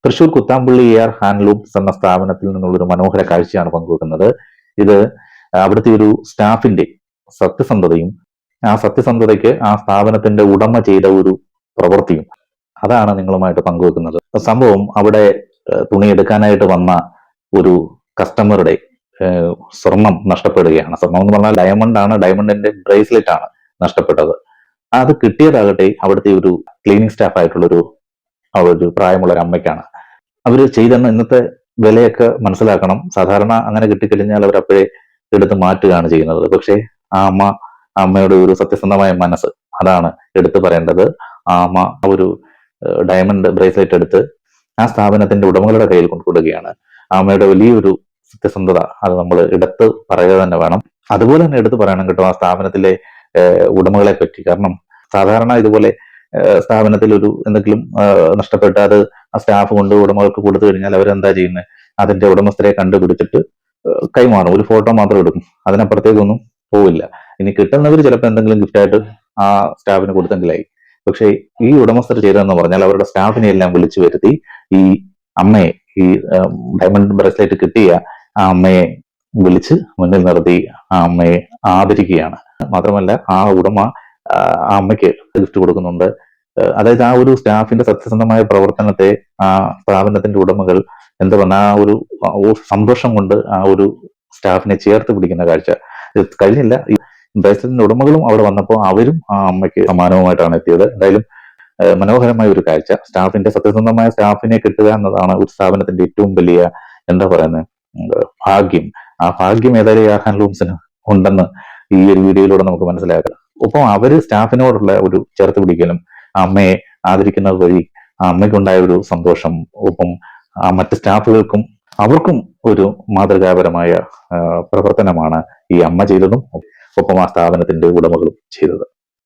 Thrissur Kuthampully air handlooms എന്ന സ്ഥാപനത്തിൽ നിന്നുള്ളൊരു മനോഹര കാഴ്ചയാണ് പങ്കുവെക്കുന്നത്. ഇത് അവിടുത്തെ ഒരു സ്റ്റാഫിന്റെ സത്യസന്ധതയും ആ സത്യസന്ധതയ്ക്ക് ആ സ്ഥാപനത്തിന്റെ ഉടമ ചെയ്ത ഒരു പ്രവൃത്തിയും അതാണ് നിങ്ങളുമായിട്ട് പങ്കുവെക്കുന്നത്. സംഭവം അവിടെ തുണി എടുക്കാനായിട്ട് വന്ന ഒരു കസ്റ്റമറുടെ സ്വർണം നഷ്ടപ്പെടുകയാണ്. സ്വർണം എന്ന് പറഞ്ഞാൽ ഡയമണ്ട് ആണ്, ഡയമണ്ടിന്റെ ബ്രേസ്ലെറ്റ് ആണ് നഷ്ടപ്പെട്ടത്. അത് കിട്ടിയതാകട്ടെ അവിടുത്തെ ഒരു ക്ലീനിങ് സ്റ്റാഫ് ആയിട്ടുള്ള ഒരു പ്രായമുള്ള ഒരു അമ്മയ്ക്കാണ്. അവര് ചെയ്തെന്ന് ഇന്നത്തെ വിലയൊക്കെ മനസ്സിലാക്കണം. സാധാരണ അങ്ങനെ കിട്ടിക്കഴിഞ്ഞാൽ അവർ അപ്പോഴേ എടുത്ത് മാറ്റുകയാണ് ചെയ്യുന്നത്. പക്ഷേ ആ അമ്മയുടെ ഒരു സത്യസന്ധമായ മനസ്സ് അതാണ് എടുത്തു പറയേണ്ടത്. ആ അമ്മ ഒരു ഡയമണ്ട് ബ്രേസ്ലെറ്റ് എടുത്ത് ആ സ്ഥാപനത്തിന്റെ ഉടമകളുടെ കയ്യിൽ കൊണ്ടുകൊടുക്കുകയാണ്. ആ അമ്മയുടെ വലിയൊരു സത്യസന്ധത അത് നമ്മൾ എടുത്ത് പറയുക തന്നെ വേണം. അതുപോലെ തന്നെ എടുത്തു പറയണം കേട്ടോ ആ സ്ഥാപനത്തിലെ ഉടമകളെ പറ്റി. കാരണം സാധാരണ ഇതുപോലെ സ്ഥാപനത്തിൽ ഒരു എന്തെങ്കിലും നഷ്ടപ്പെട്ട അത് ആ സ്റ്റാഫ് കൊണ്ട് ഉടമകൾക്ക് കൊടുത്തു കഴിഞ്ഞാൽ അവരെന്താ ചെയ്യുന്നത്, അതിന്റെ ഉടമസ്ഥരെ കണ്ടുപിടിച്ചിട്ട് കൈമാറും. ഒരു ഫോട്ടോ മാത്രം എടുക്കും, അതിനപ്പുറത്തേക്കൊന്നും പോവില്ല. ഇനി കിട്ടുന്നവർ ചിലപ്പോൾ എന്തെങ്കിലും ഗിഫ്റ്റായിട്ട് ആ സ്റ്റാഫിന് കൊടുത്തെങ്കിലായി. പക്ഷേ ഈ ഉടമസ്ഥർ ചെയ്തതെന്ന് പറഞ്ഞാൽ അവരുടെ സ്റ്റാഫിനെ എല്ലാം വിളിച്ചു വരുത്തി ഈ അമ്മയെ, ഈ ഡയമണ്ട് ബ്രേസ്ലെറ്റ് കിട്ടിയ ആ അമ്മയെ വിളിച്ച് മുന്നിൽ നിർത്തി ആ അമ്മയെ ആദരിക്കുകയാണ്. മാത്രമല്ല ആ ഉടമ ആ അമ്മയ്ക്ക് ഗിഫ്റ്റ് കൊടുക്കുന്നുണ്ട്. അതായത് ആ ഒരു സ്റ്റാഫിന്റെ സത്യസന്ധമായ പ്രവർത്തനത്തെ ആ സ്ഥാപനത്തിന്റെ ഉടമകൾ എന്താ പറഞ്ഞ ആ ഒരു സന്തോഷം കൊണ്ട് ആ ഒരു സ്റ്റാഫിനെ ചേർത്ത് പിടിക്കുന്ന കാഴ്ച കഴിഞ്ഞില്ല. ഈ ബ്രേസ്ലെറ്റിന്റെ ഉടമകളും അവിടെ വന്നപ്പോൾ അവരും ആ അമ്മയ്ക്ക് സമ്മാനവുമായിട്ടാണ് എത്തിയത്. എന്തായാലും മനോഹരമായ ഒരു കാഴ്ച. സ്റ്റാഫിന്റെ സത്യസന്ധമായ സ്റ്റാഫിനെ കിട്ടുക എന്നതാണ് ഒരു സ്ഥാപനത്തിന്റെ ഏറ്റവും വലിയ എന്താ പറയുന്നത് ഭാഗ്യം. ആ ഭാഗ്യം ഏതായാലും എയർ ഹാൻഡ്ലൂംസിന് ഉണ്ടെന്ന് ഈ ഒരു വീഡിയോയിലൂടെ നമുക്ക് മനസ്സിലാക്കാം. ഒപ്പം അവര് സ്റ്റാഫിനോടുള്ള ഒരു ചേർത്ത് പിടിക്കലും അമ്മയെ ആദരിക്കുന്നത് വഴി ആ അമ്മയ്ക്കുണ്ടായ ഒരു സന്തോഷം, ഒപ്പം ആ മറ്റ് സ്റ്റാഫുകൾക്കും അവർക്കും ഒരു മാതൃകാപരമായ പ്രവർത്തനമാണ് ഈ അമ്മ ചെയ്തതും ഒപ്പം ആ സ്ഥാപനത്തിന്റെ ഉടമകളും ചെയ്തത്.